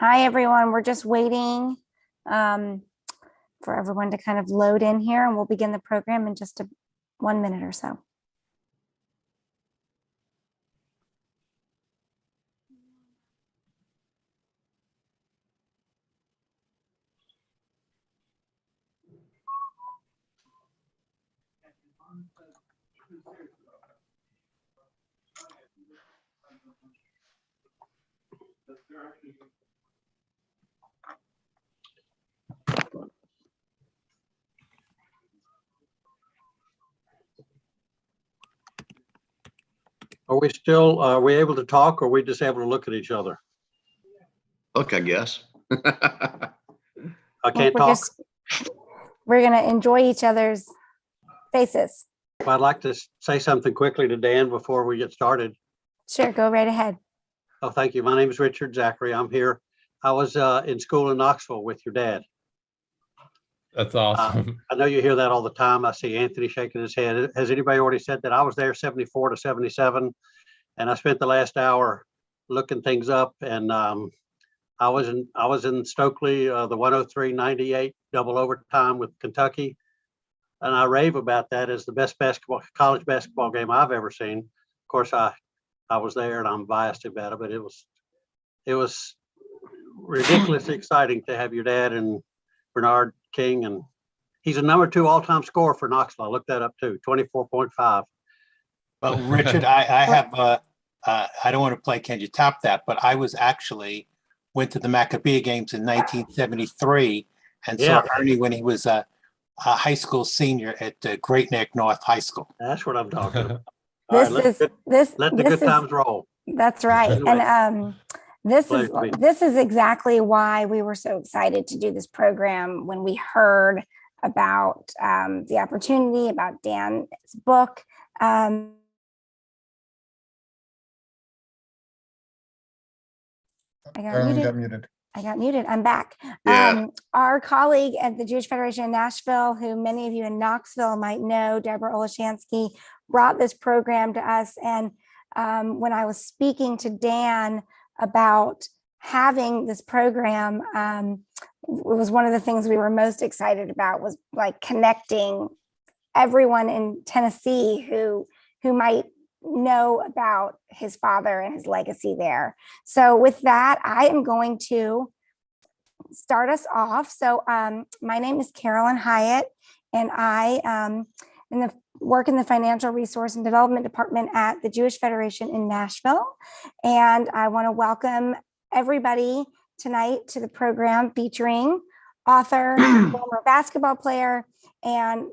Hi, everyone. We're just waiting for everyone to kind of load in here, and we'll begin the program in just 1 minute or so. Are we able to talk, or are we just able to look at each other? Look, I guess. I can't talk. We're going to enjoy each other's faces. I'd like to say something quickly to Dan before we get started. Sure, go right ahead. Oh, thank you. My name is Richard Zachary. I'm here. I was in school in Knoxville with your dad. That's awesome. I know you hear that all the time. I see Anthony shaking his head. Has anybody already said that? I was there 74 to 77, and I spent the last hour looking things up. And I was in Stokely, the 103-98 double overtime with Kentucky, and I rave about that as the best college basketball game I've ever seen. Of course, I was there, and I'm biased about it, but it was ridiculously exciting to have your dad and Bernard King, and he's a number 2 all-time scorer for Knoxville. I looked that up too, 24.5. Well, Richard, I have I don't want to play can you top that, but I went to the Maccabee games in 1973 and saw Ernie when he was a high school senior at Great Neck North High School. That's what I'm talking about. Let the good times roll. That's right. Anyway, and this is exactly why we were so excited to do this program when we heard about the opportunity, about Dan's book. I got muted. I'm back. Yeah. Our colleague at the Jewish Federation in Nashville, who many of you in Knoxville might know, Deborah Olashansky, brought this program to us. And when I was speaking to Dan about having this program, it was one of the things we were most excited about, was like connecting everyone in Tennessee who might know about his father and his legacy there. So with that, I am going to start us off. So my name is Carolyn Hyatt, and I work in the Financial Resource and Development Department at the Jewish Federation in Nashville. And I want to welcome everybody tonight to the program featuring author, former basketball player, and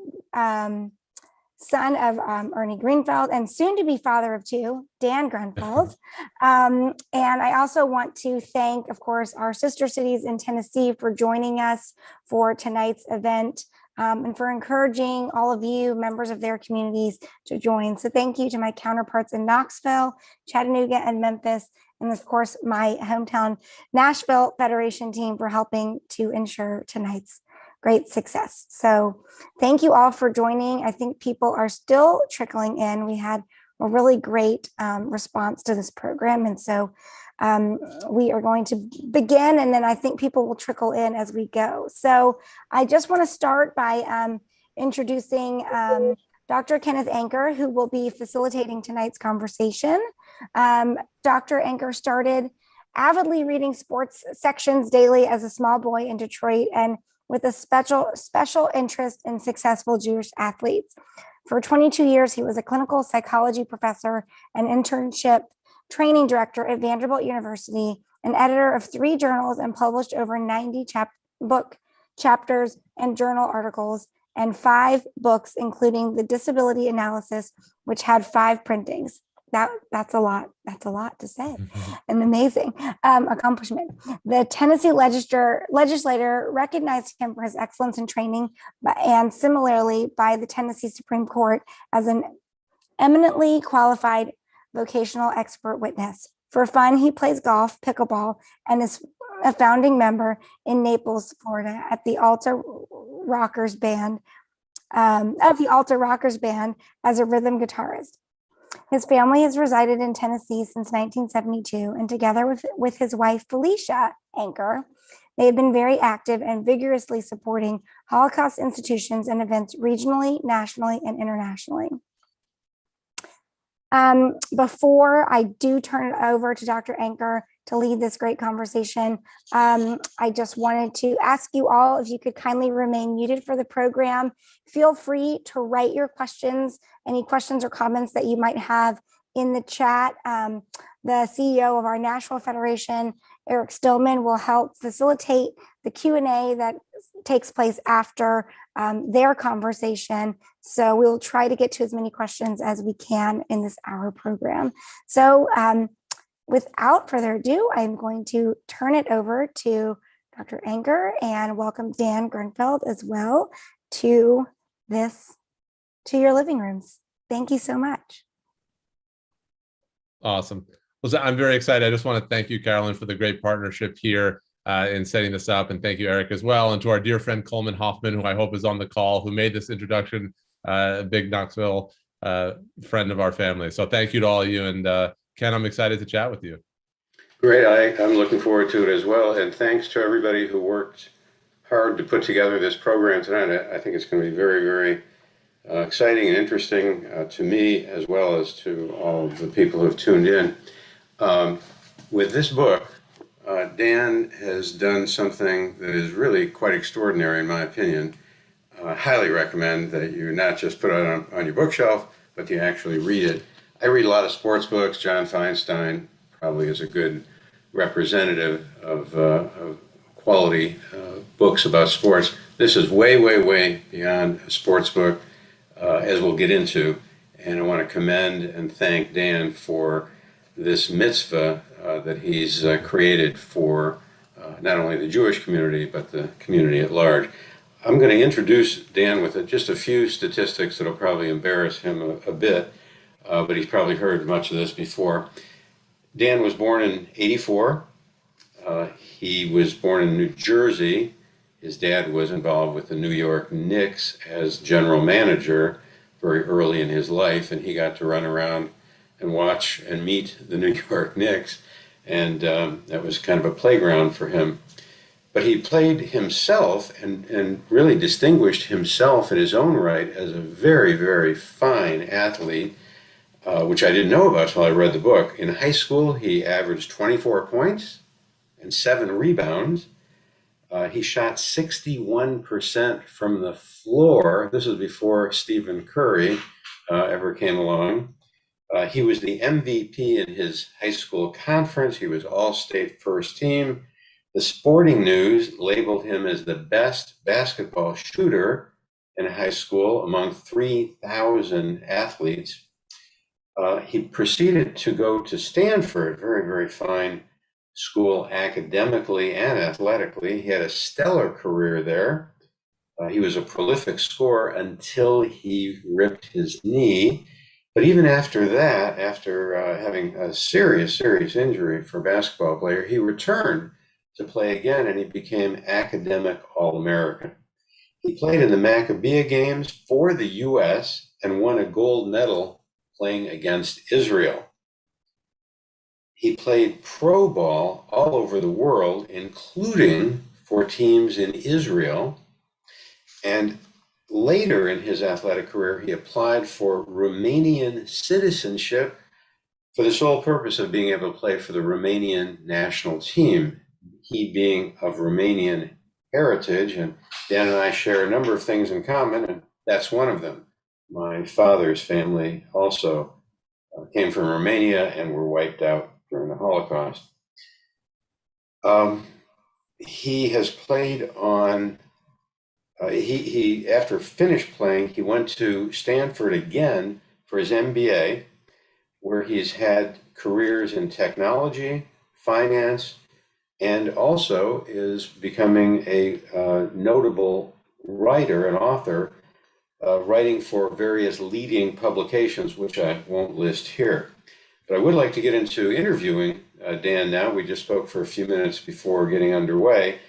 son of Ernie Grunfeld, and soon to be father of 2, Dan Grunfeld. And I also want to thank, of course, our sister cities in Tennessee for joining us for tonight's event, and for encouraging all of you members of their communities to join. So thank you to my counterparts in Knoxville, Chattanooga, and Memphis, and of course, my hometown Nashville Federation team for helping to ensure tonight's great success. So thank you all for joining. I think people are still trickling in. We had a really great response to this program. And so we are going to begin, and then I think people will trickle in as we go. So I just want to start by introducing Dr. Kenneth Anker, who will be facilitating tonight's conversation. Dr. Anker started avidly reading sports sections daily as a small boy in Detroit, and with a special interest in successful Jewish athletes. For 22 years, he was a clinical psychology professor and internship training director at Vanderbilt University, an editor of 3 journals, and published over 90 book chapters and journal articles, and 5 books, including The Disability Analysis, which had 5 printings. That's a lot. That's a lot to say. An amazing accomplishment. The Tennessee legislator recognized him for his excellence in training, and similarly by the Tennessee Supreme Court as an eminently qualified vocational expert witness. For fun, he plays golf, pickleball, and is a founding member in Naples, Florida, at the Alta Rockers Band as a rhythm guitarist. His family has resided in Tennessee since 1972, and together with his wife, Felicia Anchor, they have been very active and vigorously supporting Holocaust institutions and events regionally, nationally, and internationally. Before I do turn it over to Dr. Anchor to lead this great conversation, I just wanted to ask you all if you could kindly remain muted for the program. Feel free to write your questions, any questions or comments that you might have in the chat. The CEO of our National Federation, Eric Stillman, will help facilitate the Q&A that takes place after their conversation. So we'll try to get to as many questions as we can in this hour program. So without further ado, I'm going to turn it over to Dr. Anchor and welcome Dan Grunfeld as well to your living rooms. Thank you so much. Awesome. Well, so I'm very excited. I just want to thank you, Carolyn, for the great partnership here in setting this up. And thank you, Eric, as well. And to our dear friend, Coleman Hoffman, who I hope is on the call, who made this introduction, a big Knoxville friend of our family. So thank you to all of you. And Ken, I'm excited to chat with you. Great. I'm looking forward to it as well. And thanks to everybody who worked hard to put together this program tonight. I think it's going to be very, very exciting and interesting to me, as well as to all of the people who have tuned in. With this book, Dan has done something that is really quite extraordinary, in my opinion. I highly recommend that you not just put it on your bookshelf, but you actually read it. I read a lot of sports books. John Feinstein probably is a good representative of quality books about sports. This is way, way, way beyond a sports book, as we'll get into. And I want to commend and thank Dan for this mitzvah that he's created for not only the Jewish community, but the community at large. I'm going to introduce Dan with just a few statistics that'll probably embarrass him a bit, but he's probably heard much of this before. Dan was born in '84. He was born in New Jersey. His dad was involved with the New York Knicks as general manager very early in his life, and he got to run around and watch and meet the New York Knicks, and that was kind of a playground for him. But he played himself and really distinguished himself in his own right as a very, very fine athlete, which I didn't know about until I read the book. In high school, he averaged 24 points and 7 rebounds. He shot 61% from the floor. This was before Stephen Curry ever came along. He was the MVP in his high school conference. He was all-state first team. The Sporting News labeled him as the best basketball shooter in high school among 3,000 athletes. He proceeded to go to Stanford, very, very fine school academically and athletically. He had a stellar career there. He was a prolific scorer until he ripped his knee. But even after that, after having a serious injury for a basketball player, he returned to play again, and he became academic All-American. He played in the Maccabee Games for the U.S. and won a gold medal playing against Israel. He played pro ball all over the world, including for teams in Israel. And later in his athletic career, he applied for Romanian citizenship for the sole purpose of being able to play for the Romanian national team. He being of Romanian heritage, and Dan and I share a number of things in common, and that's one of them. My father's family also came from Romania and were wiped out during the Holocaust. He has played on, he after finished playing, he went to Stanford again for his MBA, where he's had careers in technology, finance, and also is becoming a notable writer and author, writing for various leading publications, which I won't list here. But I would like to get into interviewing Dan now. We just spoke for a few minutes before getting underway,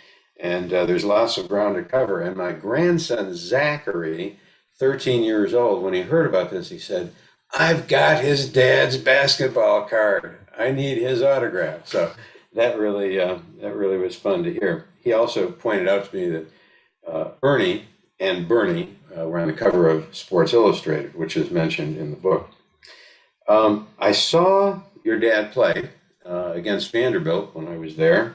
and there's lots of ground to cover. And my grandson, Zachary, 13 years old, when he heard about this, he said, I've got his dad's basketball card. I need his autograph. So that really was fun to hear. He also pointed out to me that Ernie and Bernie were on the cover of Sports Illustrated, which is mentioned in the book. I saw your dad play against Vanderbilt when I was there,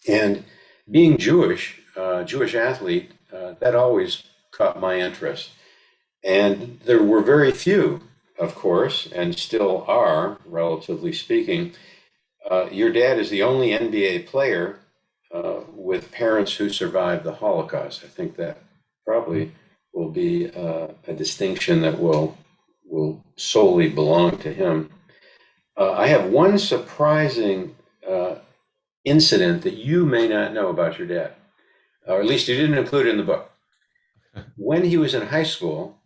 and being Jewish, Jewish athlete, that always caught my interest. And there were very few, of course, and still are, relatively speaking. Your dad is the only NBA player with parents who survived the Holocaust. I think that probably will be a distinction that will solely belong to him. I have one surprising incident that you may not know about your dad, or at least you didn't include it in the book. When he was in high school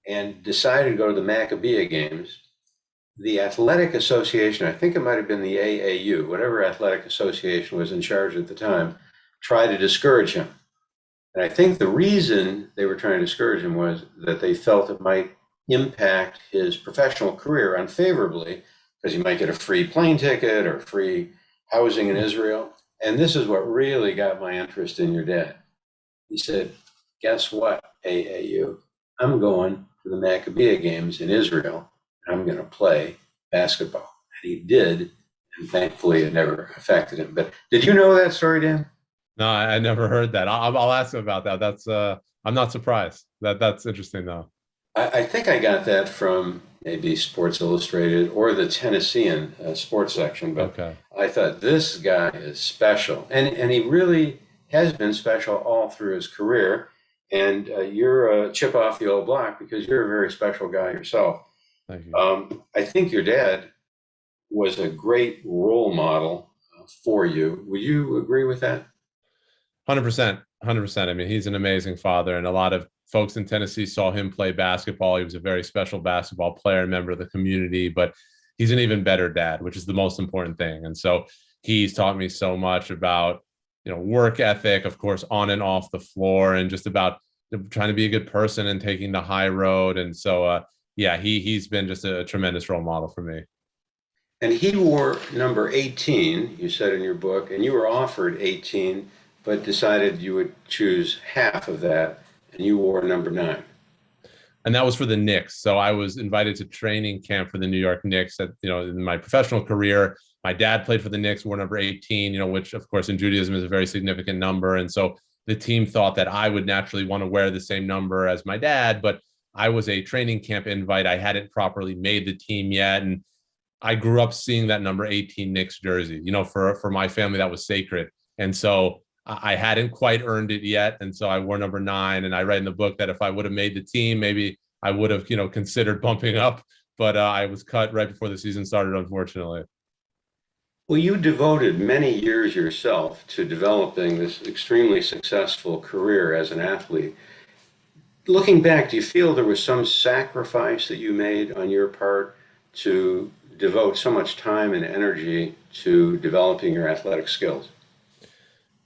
and decided to go to the Maccabea games, the athletic association, I think it might have been the AAU, whatever athletic association was in charge at the time, tried to discourage him. And I think the reason they were trying to discourage him was that they felt it might impact his professional career unfavorably, because he might get a free plane ticket or free housing in Israel. And this is what really got my interest in your dad. He said, guess what, AAU? I'm going to the Maccabea games in Israel. I'm going to play basketball. And he did. And thankfully, it never affected him. But did you know that story, Dan? No, I never heard that. I'll ask him about that. That's I'm not surprised. That's interesting though. I think I got that from maybe Sports Illustrated or the Tennessean sports section. But Okay. I thought this guy is special. And he really has been special all through his career. And you're a chip off the old block because you're a very special guy yourself. Thank you. I think your dad was a great role model for you. Would you agree with that? 100%. 100%. I mean, he's an amazing father, and a lot of folks in Tennessee saw him play basketball. He was a very special basketball player, member of the community, but he's an even better dad, which is the most important thing. And so he's taught me so much about, work ethic, of course, on and off the floor, and just about trying to be a good person and taking the high road. And so, he's been just a tremendous role model for me. And he wore number 18, you said in your book, and you were offered 18, but decided you would choose half of that, and you wore number 9. And that was for the Knicks. So I was invited to training camp for the New York Knicks in my professional career. My dad played for the Knicks, wore number 18, which of course in Judaism is a very significant number. And so the team thought that I would naturally want to wear the same number as my dad, but I was a training camp invite. I hadn't properly made the team yet. And I grew up seeing that number 18 Knicks jersey. For my family, that was sacred. And so I hadn't quite earned it yet. And so I wore number 9. And I write in the book that if I would have made the team, maybe I would have, considered bumping up. But I was cut right before the season started, unfortunately. Well, you devoted many years yourself to developing this extremely successful career as an athlete. Looking back, do you feel there was some sacrifice that you made on your part to devote so much time and energy to developing your athletic skills?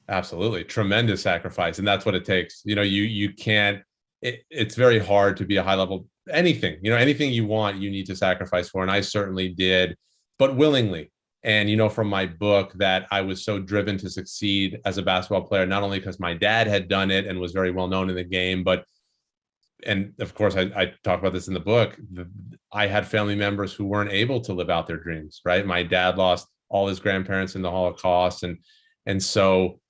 Absolutely. Tremendous sacrifice. And that's what it takes. You can't, it's very hard to be a high level, anything you want, you need to sacrifice for. And I certainly did, but willingly. And, from my book that I was so driven to succeed as a basketball player, not only because my dad had done it and was very well known in the game, and of course, I talk about this in the book, I had family members who weren't able to live out their dreams, right? My dad lost all his grandparents in the Holocaust. And so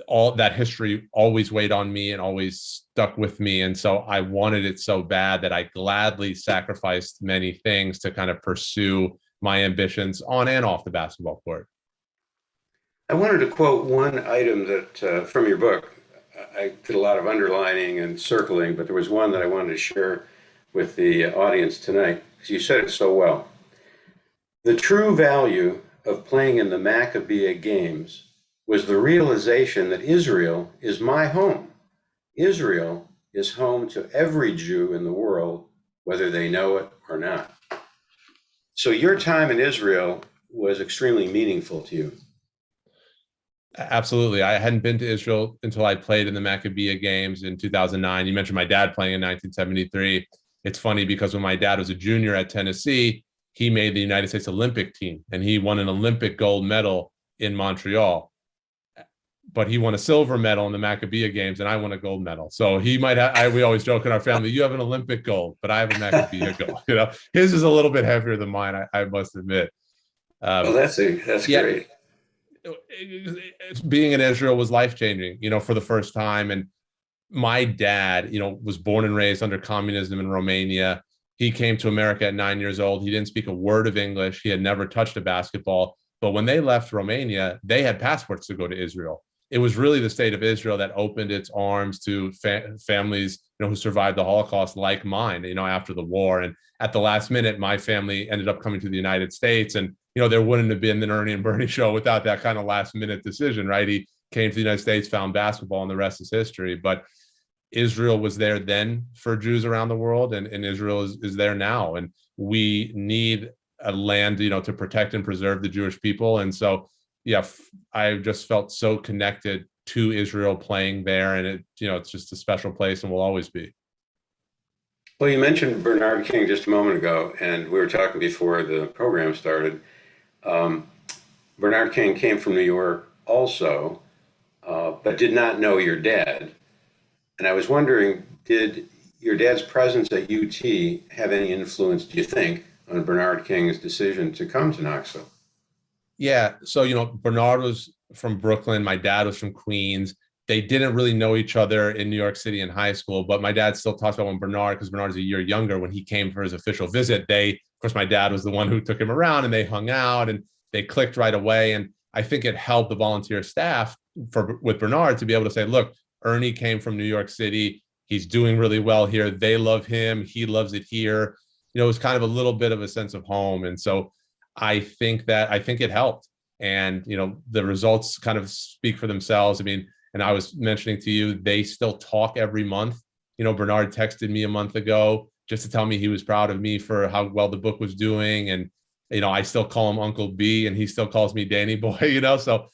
all that history always weighed on me and always stuck with me. And so I wanted it so bad that I gladly sacrificed many things to kind of pursue my ambitions on and off the basketball court. I wanted to quote one item that from your book. I did a lot of underlining and circling, but there was one that I wanted to share with the audience tonight, because you said it so well. The true value of playing in the Maccabea games was the realization that Israel is my home. Israel is home to every Jew in the world, whether they know it or not. So your time in Israel was extremely meaningful to you. Absolutely. I hadn't been to Israel until I played in the Maccabea games in 2009. You mentioned my dad playing in 1973. it's funny because when my dad was a junior at Tennessee, he made the United States Olympic team and he won an Olympic gold medal in Montreal. But he won a silver medal in the Maccabi Games, and I won a gold medal. So he might have, we always joke in our family, you have an Olympic gold, but I have a Maccabi gold. You know, his is a little bit heavier than mine, I must admit. Well, that's great. Being in Israel was life-changing, you know, for the first time. And my dad, you know, was born and raised under communism in Romania. He came to America at 9 years old. He didn't speak a word of English. He had never touched a basketball. But when they left Romania, they had passports to go to Israel. It was really the state of Israel that opened its arms to families, you know, who survived the Holocaust, like mine, you know, after the war. And at the last minute, my family ended up coming to the United States. And, you know, there wouldn't have been an Ernie and Bernie show without that kind of last minute decision, right? He came to the United States, found basketball, and the rest is history. But Israel was there then for Jews around the world, and Israel is there now. And we need a land, you know, to protect and preserve the Jewish people. And so, yeah, I just felt so connected to Israel playing there, and it, you know, it's just a special place and will always be. Well, you mentioned Bernard King just a moment ago, and we were talking before the program started. Bernard King came from New York also, but did not know your dad. And I was wondering, did your dad's presence at UT have any influence, do you think, on Bernard King's decision to come to Knoxville? Yeah. So, you know, Bernard was from Brooklyn. My dad was from Queens. They didn't really know each other in New York City in high school, but my dad still talks about when Bernard, because Bernard's a year younger, when he came for his official visit, of course, my dad was the one who took him around, and they hung out and they clicked right away. And I think it helped the volunteer staff with Bernard to be able to say, look, Ernie came from New York City. He's doing really well here. They love him. He loves it here. You know, it was kind of a little bit of a sense of home. And so I think it helped. And, you know, the results kind of speak for themselves. I mean, and I was mentioning to you, they still talk every month. You know, Bernard texted me a month ago just to tell me he was proud of me for how well the book was doing. And, you know, I still call him Uncle B, and he still calls me Danny Boy, you know, so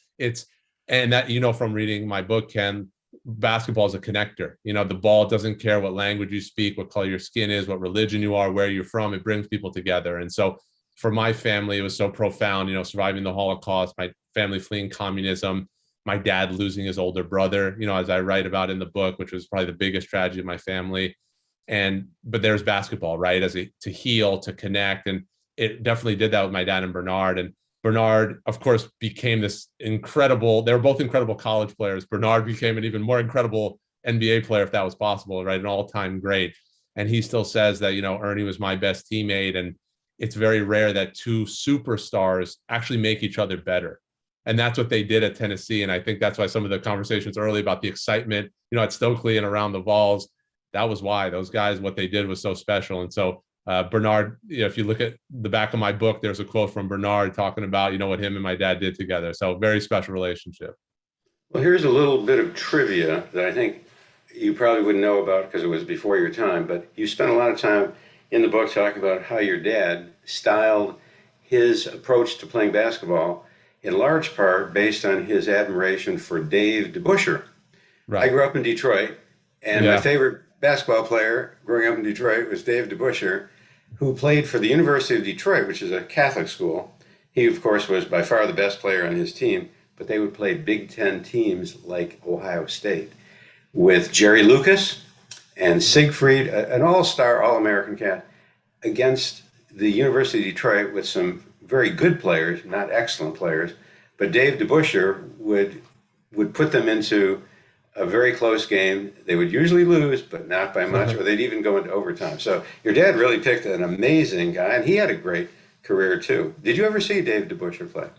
and that, you know, from reading my book, Ken, basketball is a connector. You know, the ball doesn't care what language you speak, what color your skin is, what religion you are, where you're from. It brings people together. And so for my family, it was so profound, you know, surviving the Holocaust, my family fleeing communism, my dad losing his older brother, you know, as I write about in the book, which was probably the biggest tragedy of my family. But there's basketball, right? To heal, to connect. And it definitely did that with my dad and Bernard. And Bernard, of course, became this incredible, they were both incredible college players. Bernard became an even more incredible NBA player, if that was possible, right? An all-time great. And he still says that, you know, Ernie was my best teammate. And it's very rare that two superstars actually make each other better. And that's what they did at Tennessee. And I think that's why some of the conversations early about the excitement, you know, at Stokely and around the Vols, that was why those guys, what they did was so special. And so Bernard, you know, if you look at the back of my book, there's a quote from Bernard talking about, you know, what him and my dad did together. So very special relationship. Well, here's a little bit of trivia that I think you probably wouldn't know about because it was before your time, but you spent a lot of time in the book talking about how your dad styled his approach to playing basketball, in large part based on his admiration for Dave DeBusschere. Right. I grew up in Detroit, and my favorite basketball player growing up in Detroit was Dave DeBusschere, who played for the University of Detroit, which is a Catholic school. He, of course, was by far the best player on his team, but they would play Big Ten teams like Ohio State with Jerry Lucas and Siegfried, an all-star, all-American cat, against the University of Detroit with some very good players, not excellent players, but Dave DeBusschere would put them into a very close game. They would usually lose, but not by much, or they'd even go into overtime. So your dad really picked an amazing guy, and he had a great career too. Did you ever see Dave DeBusschere play?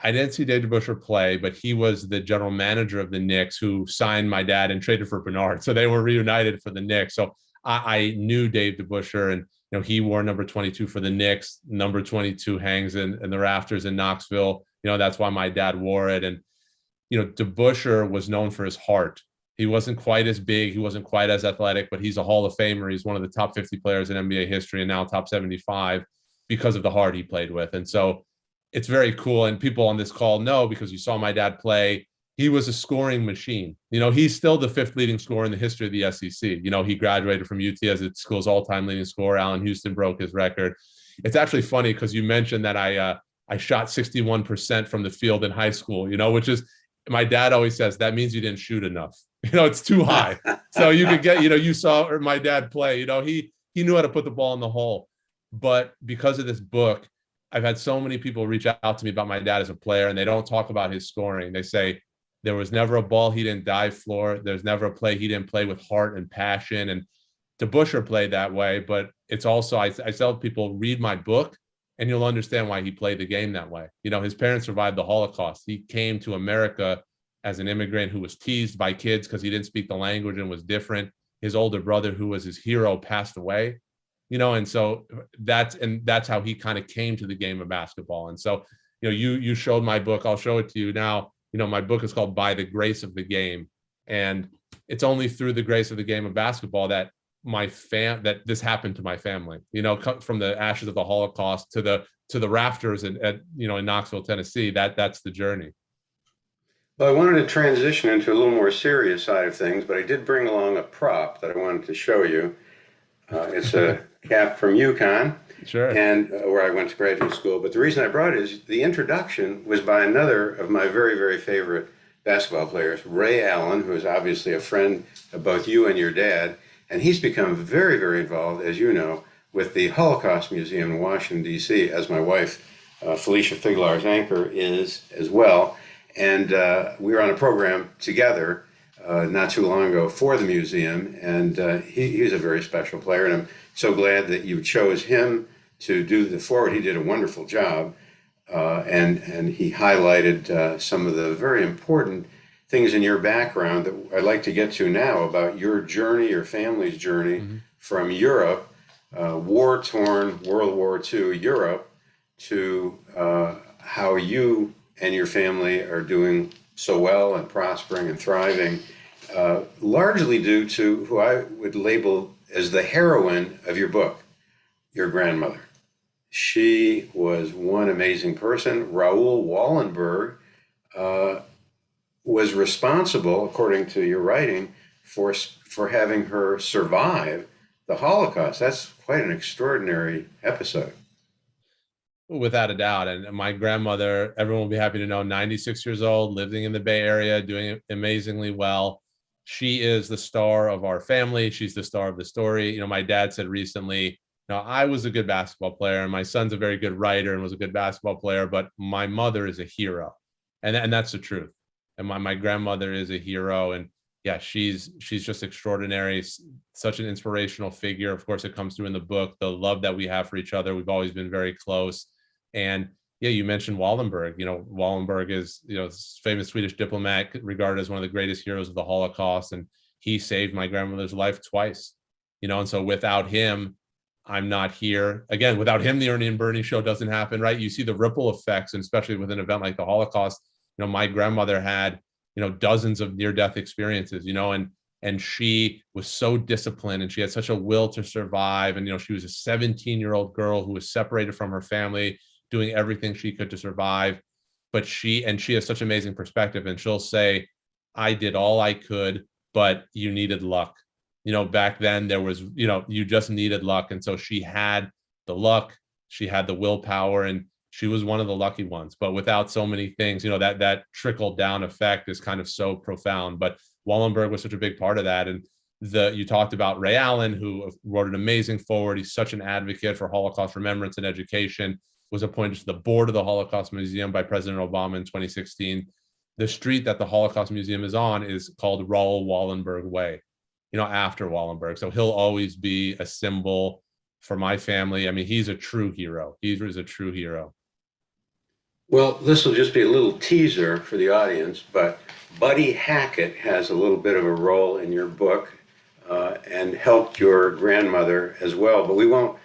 I didn't see Dave DeBusschere play, but he was the general manager of the Knicks who signed my dad and traded for Bernard. So they were reunited for the Knicks. So I knew Dave DeBusschere, and you know, he wore number 22 for the Knicks. Number 22 hangs in the rafters in Knoxville. You know, that's why my dad wore it. And you know, DeBusschere was known for his heart. He wasn't quite as big. He wasn't quite as athletic, but he's a Hall of Famer. He's one of the top 50 players in NBA history and now top 75 because of the heart he played with. And so it's very cool. And people on this call know, because you saw my dad play, he was a scoring machine. He's still the 5th leading scorer in the history of the SEC. He graduated from UT as the school's all-time leading scorer. Allen Houston broke his record. It's actually funny because you mentioned that I shot 61% from the field in high school, which is, my dad always says that means you didn't shoot enough. It's too high. So you could get, you saw my dad play, he knew how to put the ball in the hole. But because of this book, I've had so many people reach out to me about my dad as a player, and they don't talk about his scoring. They say there was never a ball he didn't dive for. There's never a play he didn't play with heart and passion. And DeBusschere played that way, but it's also, I tell people, read my book and you'll understand why he played the game that way. His parents survived the Holocaust. He came to America as an immigrant who was teased by kids because he didn't speak the language and was different. His older brother, who was his hero, passed away, and so that's how he kind of came to the game of basketball. And so, you showed my book. I'll show it to you now. My book is called By the Grace of the Game. And it's only through the grace of the game of basketball that that this happened to my family, from the ashes of the Holocaust to the rafters in Knoxville, Tennessee. That's the journey. Well, I wanted to transition into a little more serious side of things, but I did bring along a prop that I wanted to show you. It's a cap from UConn, sure, and where I went to graduate school. But the reason I brought it is the introduction was by another of my very, very favorite basketball players, Ray Allen, who is obviously a friend of both you and your dad. And he's become very, very involved, as you know, with the Holocaust Museum in Washington, D.C., as my wife, Felicia Figlar's anchor, is as well. And we were on a program together not too long ago for the museum. And he's a very special player. And I'm so glad that you chose him to do the forward. He did a wonderful job. And he highlighted some of the very important things in your background that I'd like to get to now about your journey, your family's journey from Europe, war-torn World War II Europe, to how you and your family are doing so well and prospering and thriving, largely due to who I would label as the heroine of your book, your grandmother. She was one amazing person. Raoul Wallenberg was responsible, according to your writing, for having her survive the Holocaust. That's quite an extraordinary episode. Without a doubt. And my grandmother, everyone will be happy to know, 96 years old, living in the Bay Area, doing amazingly well. She is the star of our family. She's the star of the story. My dad said recently, I was a good basketball player, and my son's a very good writer and was a good basketball player, but my mother is a hero. And that's the truth. And my grandmother is a hero. And yeah, she's just extraordinary, such an inspirational figure. Of course, it comes through in the book, the love that we have for each other. We've always been very close. And yeah, you mentioned Wallenberg. Wallenberg is, famous Swedish diplomat, regarded as one of the greatest heroes of the Holocaust. And he saved my grandmother's life twice, and so without him, I'm not here. Again, without him, the Ernie and Bernie show doesn't happen, right? You see the ripple effects, and especially with an event like the Holocaust. My grandmother had, dozens of near-death experiences, and she was so disciplined, and she had such a will to survive. And, she was a 17-year-old girl who was separated from her family, doing everything she could to survive. But she has such amazing perspective, and she'll say, I did all I could, but you needed luck. Back then there was, you just needed luck. And so she had the luck, she had the willpower, and she was one of the lucky ones. But without so many things, that trickle down effect is kind of so profound. But Wallenberg was such a big part of that. And you talked about Ray Allen, who wrote an amazing foreword. He's such an advocate for Holocaust remembrance and education, was appointed to the board of the Holocaust Museum by President Obama in 2016. The street that the Holocaust Museum is on is called Raoul Wallenberg Way, after Wallenberg. So he'll always be a symbol for my family. I mean, he's a true hero. He is a true hero. Well, this will just be a little teaser for the audience, but Buddy Hackett has a little bit of a role in your book and helped your grandmother as well. But we won't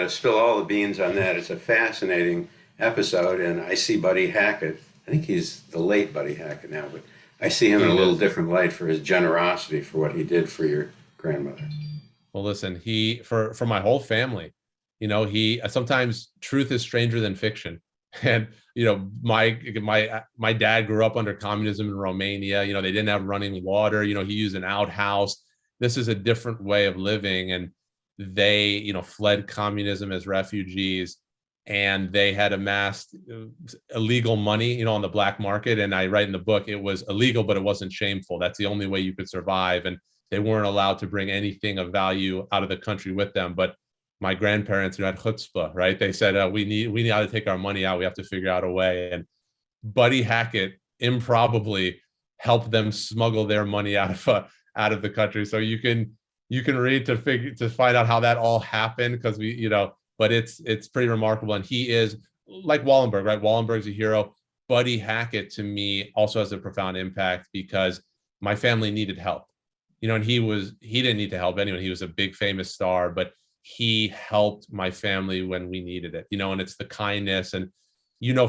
spill all the beans on that. It's a fascinating episode, and I see Buddy Hackett. I think he's the late Buddy Hackett now, but I see him in a little different light for his generosity for what he did for your grandmother. Well, listen, for my whole family, sometimes truth is stranger than fiction. And, my dad grew up under communism in Romania. They didn't have running water. He used an outhouse. This is a different way of living. And they, fled communism as refugees, and they had amassed illegal money, on the black market. And I write in the book, it was illegal, but it wasn't shameful. That's the only way you could survive. And they weren't allowed to bring anything of value out of the country with them. But my grandparents had chutzpah, right? They said, we need to take our money out. We have to figure out a way. And Buddy Hackett improbably helped them smuggle their money out of the country. So you can read to find out how that all happened, because but it's pretty remarkable. And he is like Wallenberg, right? Wallenberg's a hero. Buddy Hackett, to me, also has a profound impact, because my family needed help, and he didn't need to help anyone. He was a big famous star, but he helped my family when we needed it, and it's the kindness. And,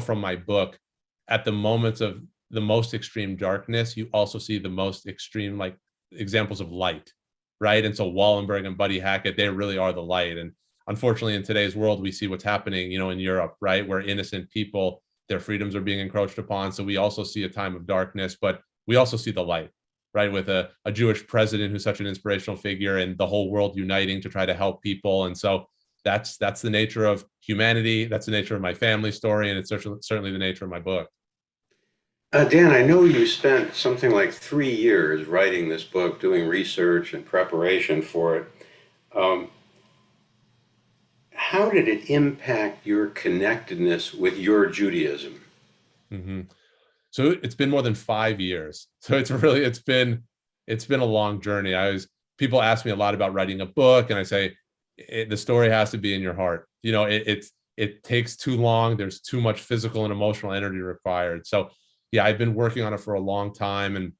from my book, at the moments of the most extreme darkness, you also see the most extreme, like, examples of light, right? And so Wallenberg and Buddy Hackett, they really are the light. And unfortunately, in today's world, we see what's happening, in Europe, right? Where innocent people, their freedoms are being encroached upon. So we also see a time of darkness, but we also see the light, right? With a Jewish president who's such an inspirational figure, and the whole world uniting to try to help people. And so that's the nature of humanity. That's the nature of my family story. And it's certainly the nature of my book. Dan, I know you spent something like 3 years writing this book, doing research and preparation for it. How did it impact your connectedness with your Judaism? Mm-hmm. So it's been more than 5 years. So it's been a long journey. People ask me a lot about writing a book, and I say the story has to be in your heart. It takes too long. There's too much physical and emotional energy required. So yeah, I've been working on it for a long time, and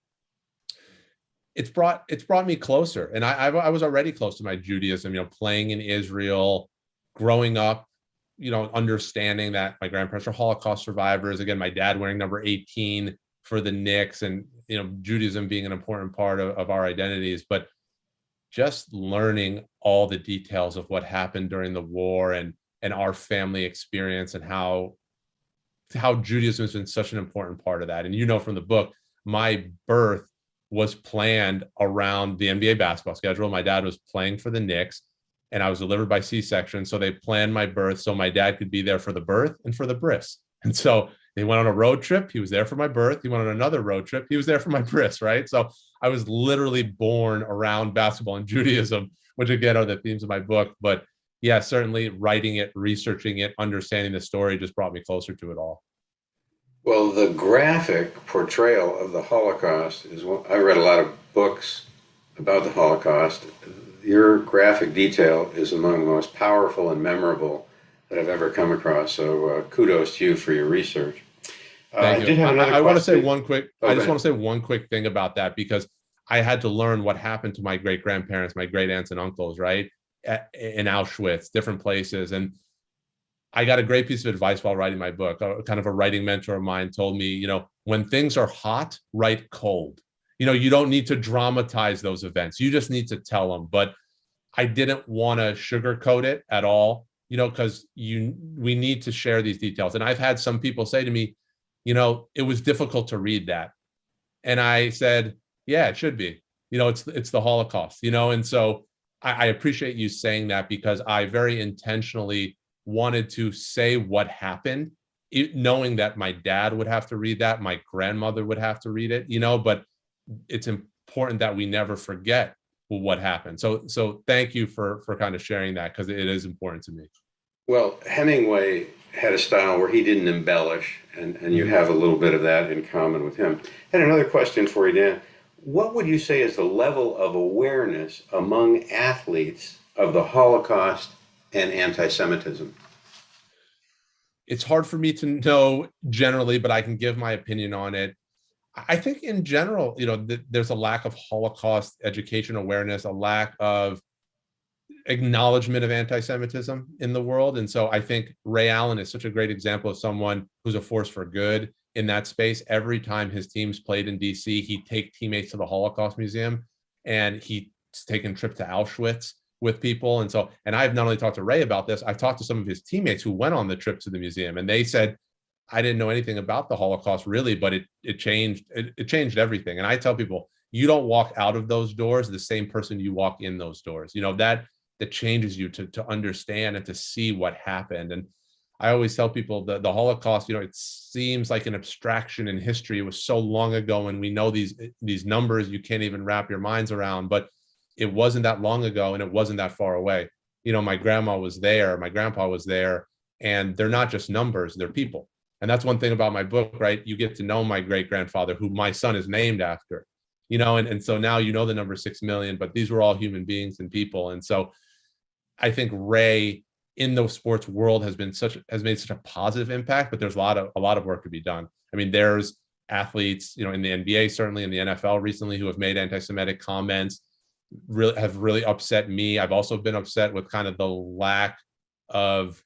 it's brought me closer. And I was already close to my Judaism, playing in Israel, growing up, understanding that my grandparents are Holocaust survivors. Again, my dad wearing number 18 for the Knicks, and, Judaism being an important part of our identities. But just learning all the details of what happened during the war, and our family experience, and how Judaism has been such an important part of that. And from the book, my birth was planned around the NBA basketball schedule. My dad was playing for the Knicks, and I was delivered by C-section. So they planned my birth so my dad could be there for the birth and for the bris. And so they went on a road trip. He was there for my birth. He went on another road trip. He was there for my bris, right? So I was literally born around basketball and Judaism, which again are the themes of my book. But yeah, certainly writing it, researching it, understanding the story just brought me closer to it all. Well, the graphic portrayal of the Holocaust is one. I read a lot of books about the Holocaust. Your graphic detail is among the most powerful and memorable that I've ever come across. So kudos to you for your research. Thank you. I want to say one quick. Oh, I just want to say one quick thing about that, because I had to learn what happened to my great grandparents, my great aunts and uncles, right, in Auschwitz, different places. And I got a great piece of advice while writing my book. Kind of a writing mentor of mine told me, when things are hot, write cold. You don't need to dramatize those events. You just need to tell them. But I didn't want to sugarcoat it at all, because we need to share these details. And I've had some people say to me, it was difficult to read that. And I said, yeah, it should be. It's the Holocaust, and so I appreciate you saying that, because I very intentionally wanted to say what happened, knowing that my dad would have to read that, my grandmother would have to read it, but it's important that we never forget what happened. So thank you for kind of sharing that, because it is important to me. Well, Hemingway had a style where he didn't embellish, and you have a little bit of that in common with him. I had another question for you, Dan. What would you say is the level of awareness among athletes of the Holocaust and anti-Semitism? It's hard for me to know generally, but I can give my opinion on it. I think in general, there's a lack of Holocaust education awareness, a lack of acknowledgement of anti-Semitism in the world. And so I think Ray Allen is such a great example of someone who's a force for good in that space. Every time his teams played in DC, he'd take teammates to the Holocaust Museum, and he's taken trips to Auschwitz with people. And I've not only talked to Ray about this, I've talked to some of his teammates who went on the trip to the museum, and they said I didn't know anything about the Holocaust really, but it changed everything. And I tell people, you don't walk out of those doors the same person you walk in those doors. That changes you to understand and to see what happened. And I always tell people that the Holocaust, it seems like an abstraction in history. It was so long ago, and we know these numbers you can't even wrap your minds around, but it wasn't that long ago, and it wasn't that far away. My grandma was there, my grandpa was there, and they're not just numbers, they're people. And that's one thing about my book, right? You get to know my great-grandfather, who my son is named after, and so now the number 6 million, but these were all human beings and people. And so I think Ray in the sports world has made such a positive impact, but there's a lot of work to be done. I mean, there's athletes, in the NBA, certainly in the NFL recently, who have made anti-Semitic comments, have really upset me. I've also been upset with kind of the lack of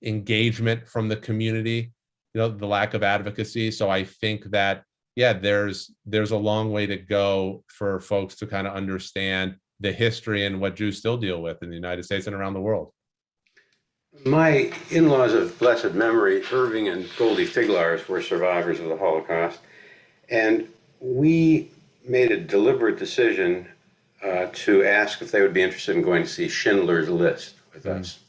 engagement from the community, the lack of advocacy. So I think that, there's a long way to go for folks to kind of understand the history and what Jews still deal with in the United States and around the world. My in-laws of blessed memory, Irving and Goldie Figlars, were survivors of the Holocaust. And we made a deliberate decision to ask if they would be interested in going to see Schindler's List with us.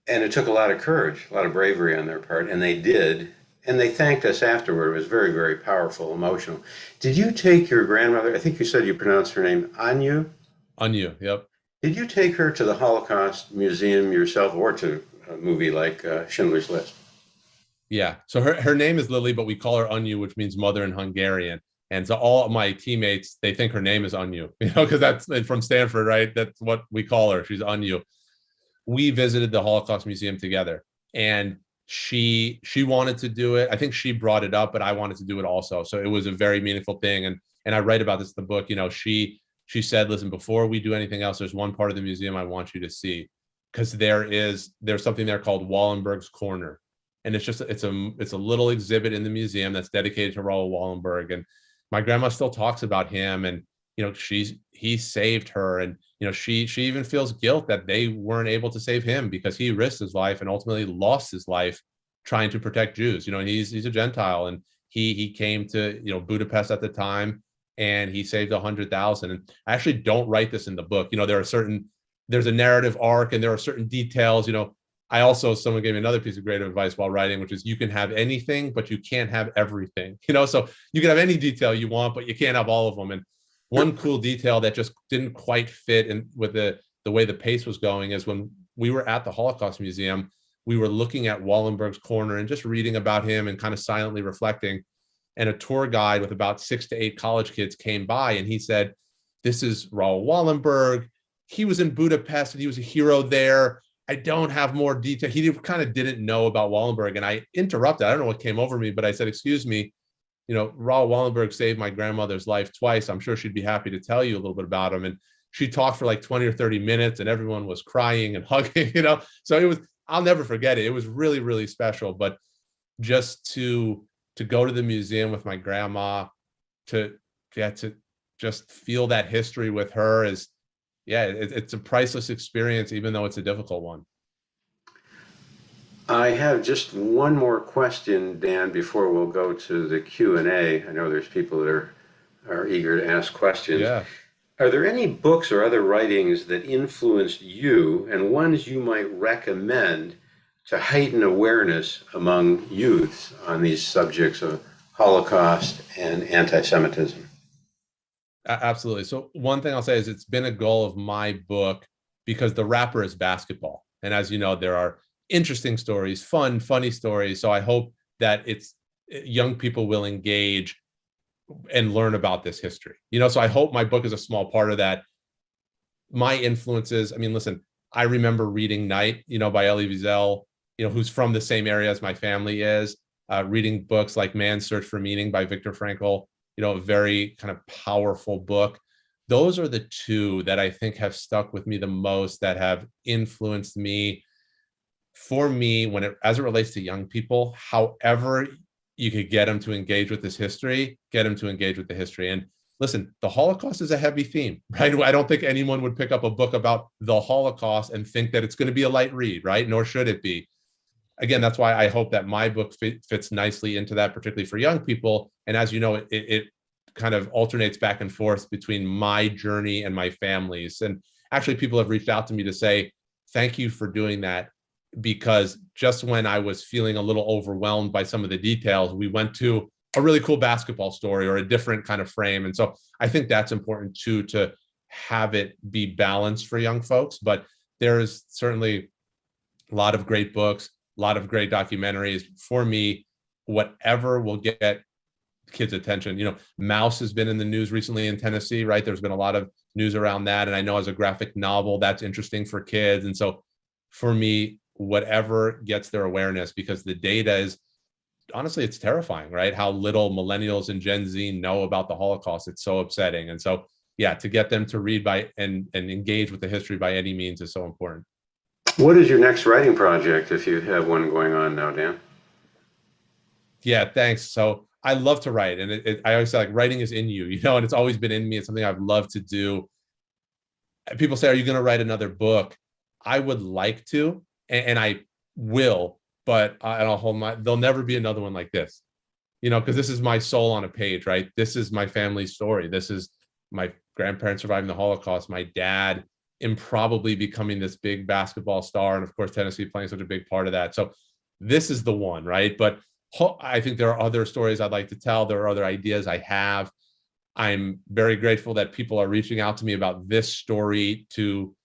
And it took a lot of courage, a lot of bravery on their part, and they did. And they thanked us afterward. It was very, very powerful, emotional. Did you take your grandmother, I think you said you pronounced her name Anu? Anu, yep. Did you take her to the Holocaust Museum yourself, or to a movie like Schindler's List? Yeah, so her name is Lily, but we call her Anu, which means mother in Hungarian. And so all of my teammates, they think her name is Anu, because that's from Stanford, right? That's what we call her. She's Anu. We visited the Holocaust Museum together, and she wanted to do it. I think she brought it up, but I wanted to do it also. So it was a very meaningful thing. And I write about this in the book. She said, listen, before we do anything else, there's one part of the museum I want you to see, because there's something there called Wallenberg's Corner. And it's a little exhibit in the museum that's dedicated to Raoul Wallenberg. And my grandma still talks about him, and he saved her, and she even feels guilt that they weren't able to save him, because he risked his life and ultimately lost his life trying to protect Jews. And he's a Gentile, and he came to Budapest at the time, and he saved 100,000. And I actually don't write this in the book. There's a narrative arc, and there are certain details. Someone gave me another piece of great advice while writing, which is you can have anything, but you can't have everything. So you can have any detail you want, but you can't have all of them. And one cool detail that just didn't quite fit in with the way the pace was going is when we were at the Holocaust Museum, we were looking at Wallenberg's Corner and just reading about him and kind of silently reflecting. And a tour guide with about 6 to 8 college kids came by, and he said, this is Raoul Wallenberg. He was in Budapest and he was a hero there. I don't have more detail. He kind of didn't know about Wallenberg. And I interrupted. I don't know what came over me, but I said, excuse me, Raoul Wallenberg saved my grandmother's life twice. I'm sure she'd be happy to tell you a little bit about him. And she talked for like 20 or 30 minutes, and everyone was crying and hugging, So I'll never forget it. It was really, really special. But just to go to the museum with my grandma, to just feel that history with her it's a priceless experience, even though it's a difficult one. I have just one more question, Dan, before we'll go to the Q&A. I know there's people that are eager to ask questions. Yeah. Are there any books or other writings that influenced you, and ones you might recommend to heighten awareness among youths on these subjects of Holocaust and anti-Semitism? Absolutely. So one thing I'll say is it's been a goal of my book, because the wrapper is basketball. And as you know, there are interesting stories, funny stories. So I hope that young people will engage and learn about this history. So I hope my book is a small part of that. My influences, listen, I remember reading Night, by Elie Wiesel, who's from the same area as my family is, reading books like Man's Search for Meaning by Viktor Frankl, a very kind of powerful book. Those are the two that I think have stuck with me the most, that have influenced me. For me, as it relates to young people, however you could get them to engage with this history, get them to engage with the history. And listen, the Holocaust is a heavy theme, right? I don't think anyone would pick up a book about the Holocaust and think that it's going to be a light read, right? Nor should it be. again, that's why I hope that my book fits nicely into that, particularly for young people. And as you know, it kind of alternates back and forth between my journey and my family's. And actually, people have reached out to me to say, thank you for doing that, because just when I was feeling a little overwhelmed by some of the details, we went to a really cool basketball story or a different kind of frame. And so I think that's important too, to have it be balanced for young folks. But there is certainly a lot of great books, a lot of great documentaries. For me, whatever will get kids' attention. You know, Mouse has been in the news recently in Tennessee, right? There's been a lot of news around that. And I know as a graphic novel, that's interesting for kids. And so for me, whatever gets their awareness, because the data is, honestly, it's terrifying, right? How little millennials and Gen Z know about the Holocaust. It's so upsetting. And so, yeah, to get them to read by and engage with the history by any means is so important. What is your next writing project, if you have one going on now, Dan? Yeah, thanks. So I love to write, and I always say, like, writing is in you, and it's always been in me. It's something I've loved to do. People say, are you going to write another book? I would like to, and I will, but I'll hold there'll never be another one like this, because this is my soul on a page, right? This is my family's story. This is my grandparents surviving the Holocaust, my dad improbably becoming this big basketball star, and of course, Tennessee playing such a big part of that. So this is the one, right? But I think there are other stories I'd like to tell. There are other ideas I have. I'm very grateful that people are reaching out to me about this story to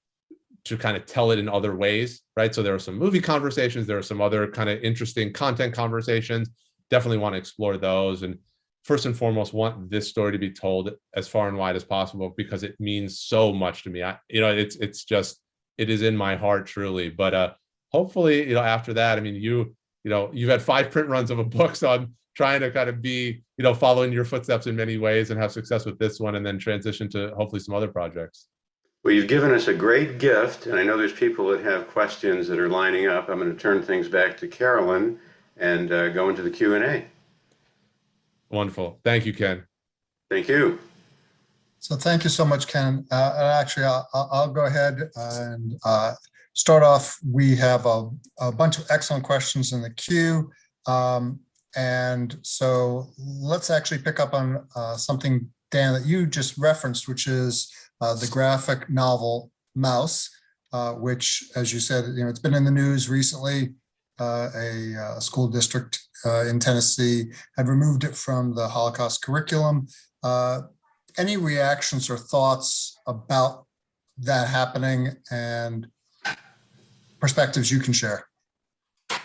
kind of tell it in other ways, right? So there are some movie conversations. There are some other kind of interesting content conversations. Definitely want to explore those. And first and foremost, want this story to be told as far and wide as possible, because it means so much to me. It's just, it is in my heart, truly. But hopefully, after that, I mean, you've had 5 print runs of a book, so I'm trying to kind of be, following your footsteps in many ways and have success with this one, and then transition to hopefully some other projects. Well, you've given us a great gift, and I know there's people that have questions that are lining up. I'm going to turn things back to Carolyn and go into the Q&A. Wonderful. Thank you, Ken. Thank you. So thank you so much, Ken. Actually, I'll go ahead and start off. We have a bunch of excellent questions in the queue. And so let's actually pick up on something, Dan, that you just referenced, which is the graphic novel Mouse, which, as you said, it's been in the news recently. A school district in Tennessee had removed it from the Holocaust curriculum. Any reactions or thoughts about that happening, and perspectives you can share?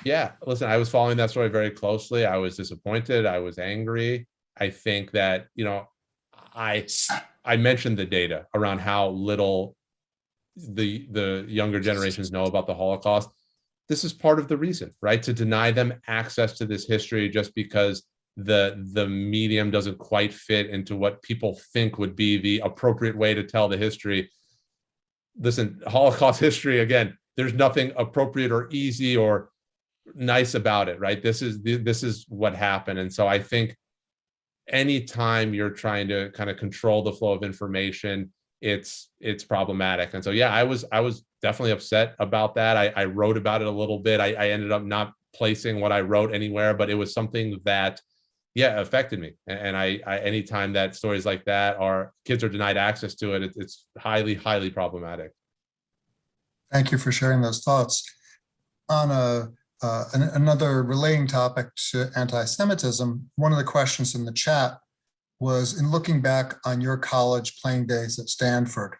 Yeah, listen, I was following that story very closely. I was disappointed. I was angry. I think that, I mentioned the data around how little the younger generations know about the Holocaust. This is part of the reason, right? To deny them access to this history just because the medium doesn't quite fit into what people think would be the appropriate way to tell the history. Listen, Holocaust history, again, there's nothing appropriate or easy or nice about it, right? This is what happened. And so I think anytime you're trying to kind of control the flow of information, it's problematic. And so, yeah, I was definitely upset about that. I wrote about it a little bit. I ended up not placing what I wrote anywhere, but it was something that, yeah, affected me. And I anytime that stories like that kids are denied access to it, it's highly, highly problematic. Thank you for sharing those thoughts. On another relating topic to anti-Semitism, one of the questions in the chat was, in looking back on your college playing days at Stanford,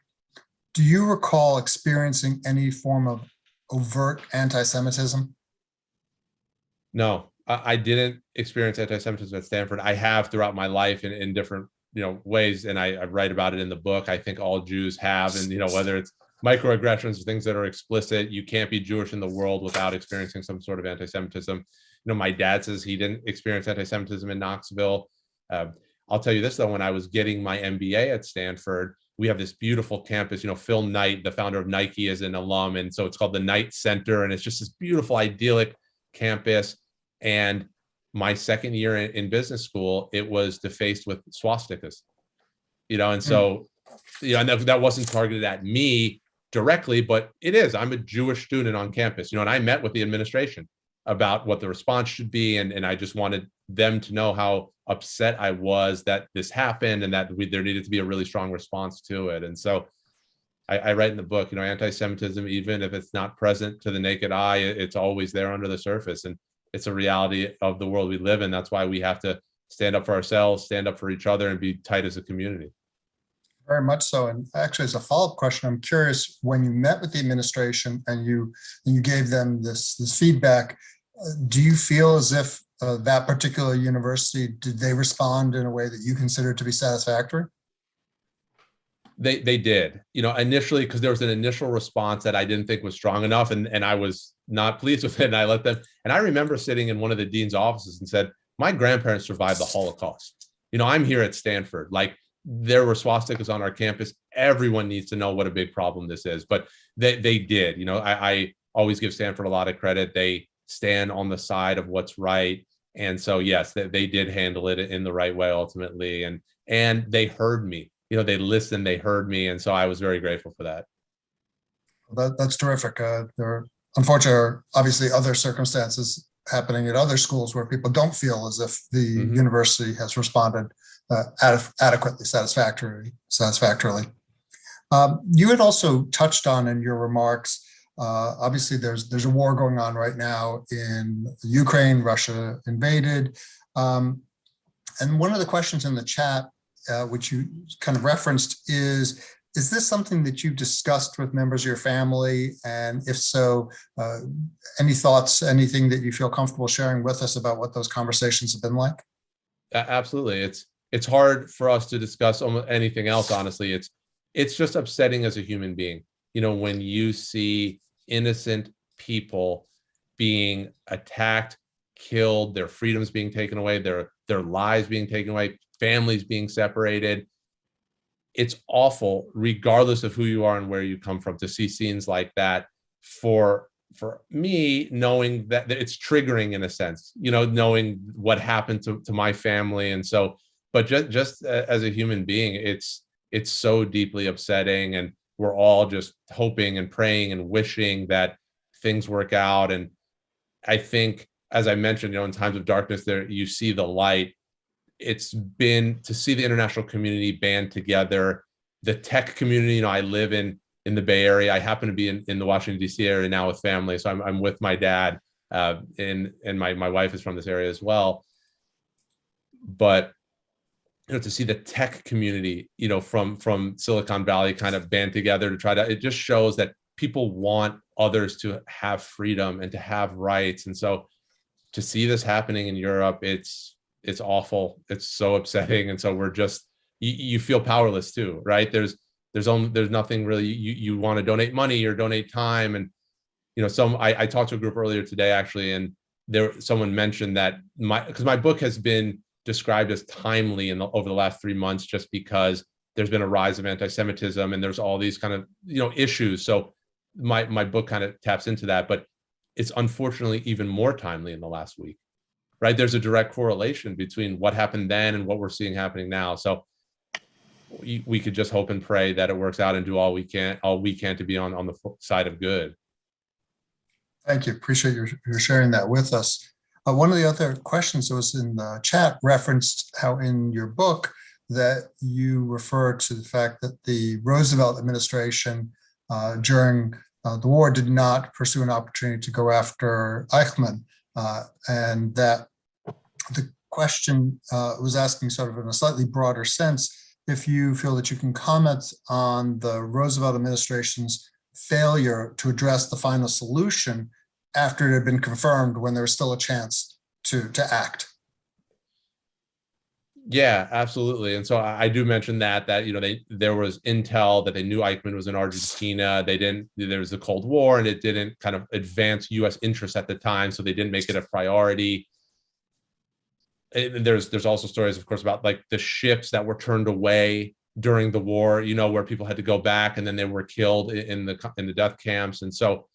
do you recall experiencing any form of overt anti-Semitism? No, I didn't experience anti-Semitism at Stanford. I have throughout my life in different ways, and I write about it in the book. I think all Jews have, and whether it's microaggressions, things that are explicit, you can't be Jewish in the world without experiencing some sort of anti-Semitism. My dad says he didn't experience anti-Semitism in Knoxville. I'll tell you this, though, when I was getting my MBA at Stanford, we have this beautiful campus. Phil Knight, the founder of Nike, is an alum. And so it's called the Knight Center. And it's just this beautiful, idyllic campus. And my second year in business school, it was defaced with swastikas, and so, and that wasn't targeted at me directly, but it is. I'm a Jewish student on campus, and I met with the administration. about what the response should be. And I just wanted them to know how upset I was that this happened and that there needed to be a really strong response to it. And so I write in the book, anti-Semitism, even if it's not present to the naked eye, it's always there under the surface. And it's a reality of the world we live in. That's why we have to stand up for ourselves, stand up for each other, and be tight as a community. Very much so. And actually, as a follow-up question, I'm curious, when you met with the administration and you gave them this feedback, do you feel as if that particular university, did they respond in a way that you consider to be satisfactory? They did, initially, because there was an initial response that I didn't think was strong enough, and I was not pleased with it, and I let them. And I remember sitting in one of the dean's offices and said, my grandparents survived the Holocaust. I'm here at Stanford. Like, there were swastikas on our campus. Everyone needs to know what a big problem this is. But they did. I always give Stanford a lot of credit. They stand on the side of what's right. And so, yes, they did handle it in the right way ultimately. And they heard me. They listened, they heard me. And so I was very grateful for that. That's terrific. There unfortunately are obviously other circumstances happening at other schools where people don't feel as if the university has responded adequately, satisfactorily. You had also touched on in your remarks, obviously there's a war going on right now in Ukraine. Russia invaded. And one of the questions in the chat, which you kind of referenced, is this something that you've discussed with members of your family? And if so, any thoughts, anything that you feel comfortable sharing with us about what those conversations have been like? Absolutely. It's hard for us to discuss almost anything else, honestly. It's just upsetting as a human being, when you see innocent people being attacked, killed, their freedoms being taken away, their lives being taken away, families being separated. It's awful, regardless of who you are and where you come from, to see scenes like that. For me, knowing that it's triggering in a sense, knowing what happened to my family. And so, but just as a human being, it's so deeply upsetting, and we're all just hoping and praying and wishing that things work out. And I think, as I mentioned, in times of darkness, there you see the light. It's been to see the international community band together, the tech community. I live in the Bay Area. I happen to be in the Washington, D.C. area now with family. So I'm with my dad, and my wife is from this area as well. But to see the tech community, from Silicon Valley kind of band together to it just shows that people want others to have freedom and to have rights. And so to see this happening in Europe, it's awful. It's so upsetting. And so we're just, you feel powerless too, right? There's nothing really, you want to donate money or donate time. And, I talked to a group earlier today, actually, and someone mentioned that because my book has been described as timely over the last 3 months, just because there's been a rise of anti-Semitism and there's all these kind of, issues. So my book kind of taps into that, but it's unfortunately even more timely in the last week. Right? There's a direct correlation between what happened then and what we're seeing happening now. So we could just hope and pray that it works out and do all we can to be on the side of good. Thank you. Appreciate your sharing that with us. One of the other questions that was in the chat referenced how in your book that you refer to the fact that the Roosevelt administration during the war did not pursue an opportunity to go after Eichmann. And that the question was asking, sort of in a slightly broader sense, if you feel that you can comment on the Roosevelt administration's failure to address the final solution after it had been confirmed, when there was still a chance to act. Yeah, absolutely. And so I do mention that there was intel that they knew Eichmann was in Argentina. There was the Cold War, and it didn't kind of advance U.S. interests at the time, so they didn't make it a priority. And there's also stories, of course, about like the ships that were turned away during the war, where people had to go back and then they were killed in the death camps. And so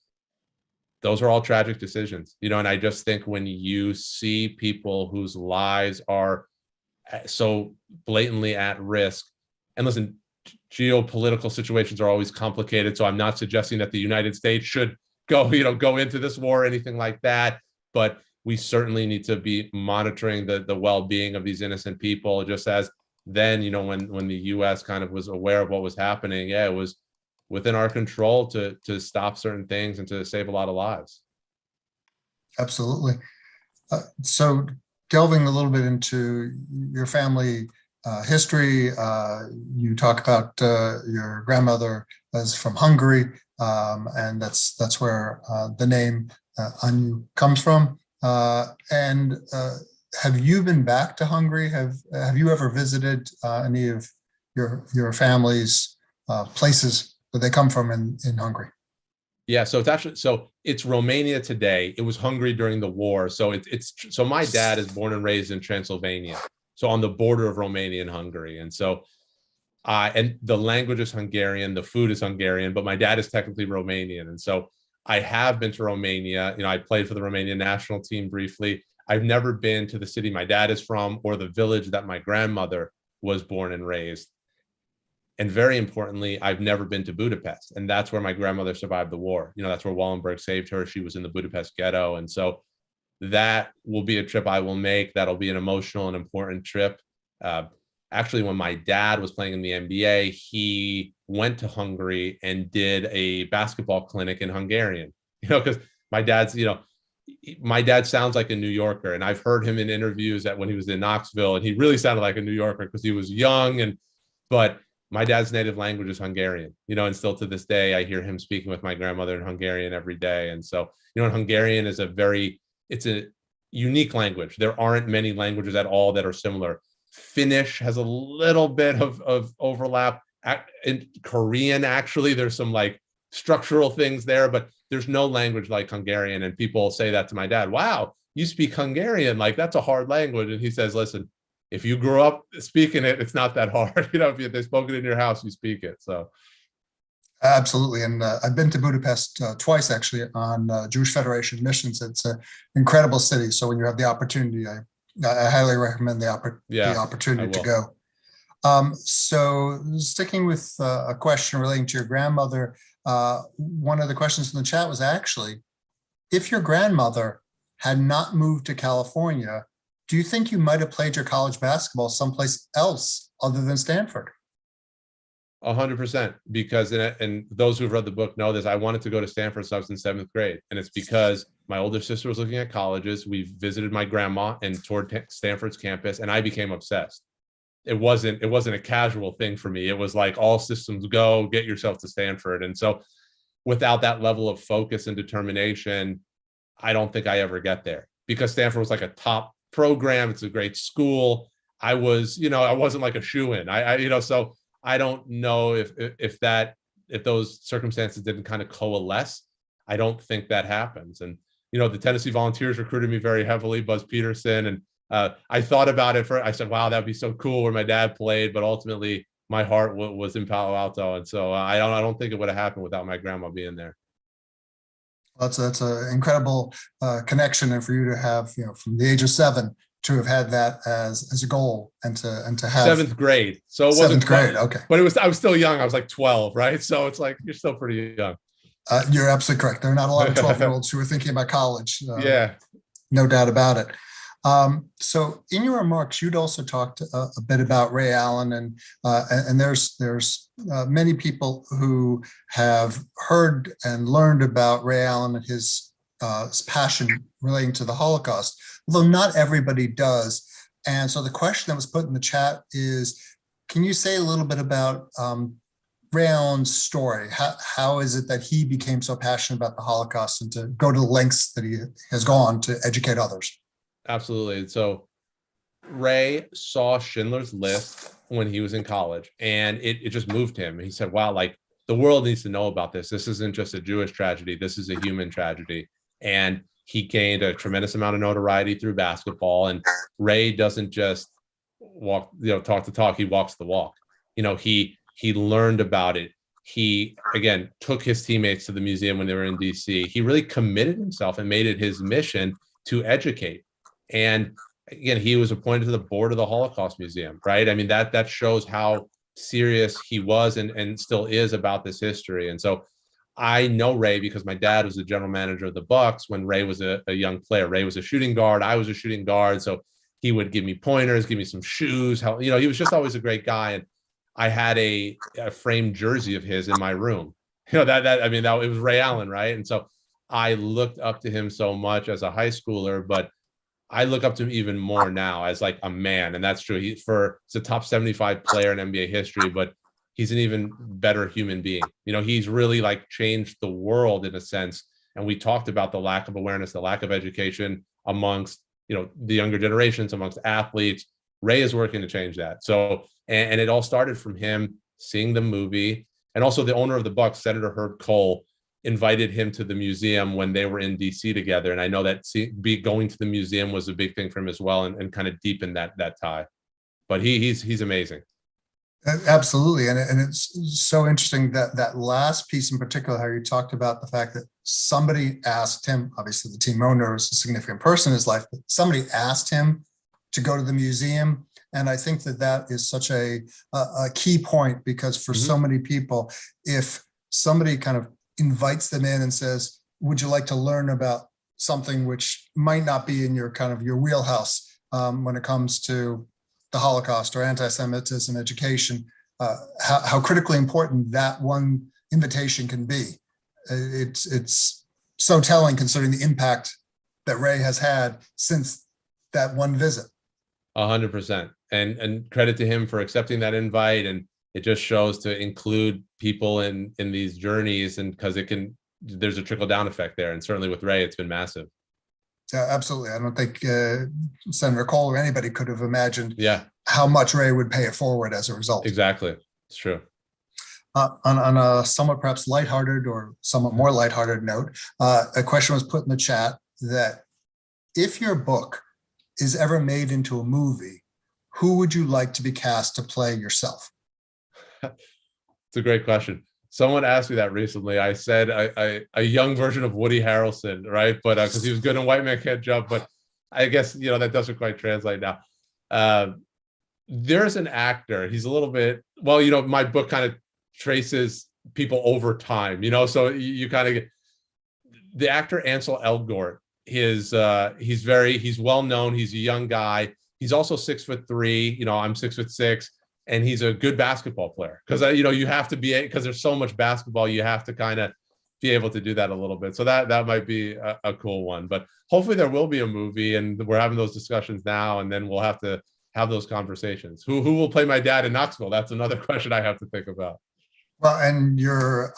those are all tragic decisions, and I just think when you see people whose lives are so blatantly at risk, and listen, geopolitical situations are always complicated, so I'm not suggesting that the United States should go into this war or anything like that, but we certainly need to be monitoring the well-being of these innocent people, just as then, when the US kind of was aware of what was happening, yeah, it was within our control to stop certain things and to save a lot of lives. Absolutely. So delving a little bit into your family history, you talk about your grandmother was from Hungary, and that's where the name Anu comes from. And have you been back to Hungary? Have you ever visited any of your family's places that they come from in Hungary? Yeah, so it's Romania today. It was Hungary during the war. So so my dad is born and raised in Transylvania, so on the border of Romania and Hungary. And so and the language is Hungarian, the food is Hungarian, but my dad is technically Romanian. And so I have been to Romania. I played for the Romanian national team briefly. I've never been to the city my dad is from or the village that my grandmother was born and raised. And very importantly, I've never been to Budapest. And that's where my grandmother survived the war. That's where Wallenberg saved her. She was in the Budapest ghetto. And so that will be a trip I will make. That'll be an emotional and important trip. Actually, when my dad was playing in the NBA, he went to Hungary and did a basketball clinic in Hungarian, because my dad sounds like a New Yorker. And I've heard him in interviews that when he was in Knoxville, and he really sounded like a New Yorker because he was young. But my dad's native language is Hungarian, and still to this day, I hear him speaking with my grandmother in Hungarian every day. And so, and Hungarian is it's a unique language. There aren't many languages at all that are similar. Finnish has a little bit of overlap. In Korean, actually, there's some like structural things there, but there's no language like Hungarian. And people say that to my dad, wow, you speak Hungarian, like that's a hard language. And he says, listen, if you grew up speaking it, it's not that hard. If they spoke it in your house, you speak it. So. Absolutely. And I've been to Budapest twice, actually, on Jewish Federation missions. It's an incredible city. So when you have the opportunity, I highly recommend the opportunity to go. So sticking with a question relating to your grandmother, one of the questions in the chat was actually, if your grandmother had not moved to California, do you think you might have played your college basketball someplace else other than Stanford? 100%, because and those who've read the book know this. I wanted to go to Stanford since I was in 7th grade, and it's because my older sister was looking at colleges. We visited my grandma and toured Stanford's campus, and I became obsessed. It wasn't a casual thing for me. It was like all systems go, get yourself to Stanford. And so, without that level of focus and determination, I don't think I ever get there, because Stanford was like a top program. It's a great school. I wasn't like a shoo-in. So I don't know if those circumstances didn't kind of coalesce. I don't think that happens. And the Tennessee Volunteers recruited me very heavily, Buzz Peterson, and I thought about it. I said, wow, that'd be so cool where my dad played, but ultimately my heart was in Palo Alto, and so I don't think it would have happened without my grandma being there. That's an incredible connection, and for you to have, from the age of 7 to have had that as a goal, and to have 7th grade. So it wasn't 7th grade, okay. But I was still young. I was like 12, right? So it's like you're still pretty young. You're absolutely correct. There are not a lot of 12-year-olds who are thinking about college. Yeah, no doubt about it. So in your remarks, you'd also talked a bit about Ray Allen, and there's many people who have heard and learned about Ray Allen and his passion relating to the Holocaust, although not everybody does. And so the question that was put in the chat is, can you say a little bit about Ray Allen's story? How is it that he became so passionate about the Holocaust and to go to the lengths that he has gone to educate others? Absolutely. So Ray saw Schindler's List when he was in college, and it just moved him. He said, wow, like the world needs to know about this. This isn't just a Jewish tragedy. This is a human tragedy. And he gained a tremendous amount of notoriety through basketball. And Ray doesn't just talk the talk. He walks the walk. He learned about it. He, again, took his teammates to the museum when they were in DC. He really committed himself and made it his mission to educate. And again, he was appointed to the board of the Holocaust Museum, right? I mean, that shows how serious he was and still is about this history. And so I know Ray because my dad was the general manager of the Bucks when Ray was a young player. Ray was a shooting guard. I was a shooting guard. So he would give me pointers, give me some shoes. He was just always a great guy. And I had a framed jersey of his in my room. It was Ray Allen, right? And so I looked up to him so much as a high schooler, but I look up to him even more now as like a man. And that's true. He's a top 75 player in NBA history, but he's an even better human being. He's really like changed the world in a sense. And we talked about the lack of awareness, the lack of education amongst, the younger generations, amongst athletes. Ray is working to change that. So, and it all started from him seeing the movie. And also the owner of the Bucks, Senator Herb Kohl, invited him to the museum when they were in DC together. And I know that going to the museum was a big thing for him as well, and kind of deepened that tie. But he's amazing. Absolutely. And it's so interesting that last piece in particular, how you talked about the fact that somebody asked him, obviously the team owner is a significant person in his life, but somebody asked him to go to the museum. And I think that is such a key point, because for so many people, if somebody kind of invites them in and says, would you like to learn about something which might not be in your kind of your wheelhouse when it comes to the Holocaust or anti-Semitism education, how critically important that one invitation can be. It's so telling considering the impact that Ray has had since that one visit. 100%. And credit to him for accepting that invite. And it just shows to include people in these journeys, and because there's a trickle down effect there. And certainly with Ray, it's been massive. Yeah, absolutely. I don't think Senator Kohl or anybody could have imagined how much Ray would pay it forward as a result. Exactly. It's true. On a somewhat perhaps lighthearted or somewhat more lighthearted note, a question was put in the chat that if your book is ever made into a movie, who would you like to be cast to play yourself? It's a great question. Someone asked me that recently. I said a young version of Woody Harrelson, right? But because he was good in White Man Can't Jump, but I guess that doesn't quite translate now. There's an actor. He's a little bit my book kind of traces people over time, so you kind of get the actor Ansel Elgort. He's well known. He's a young guy. He's also 6'3". I'm 6'6". And he's a good basketball player because, you have to be, because there's so much basketball, you have to kind of be able to do that a little bit. So that might be a cool one, but hopefully there will be a movie, and we're having those discussions now, and then we'll have to have those conversations. Who will play my dad in Knoxville? That's another question I have to think about. Well, and you're,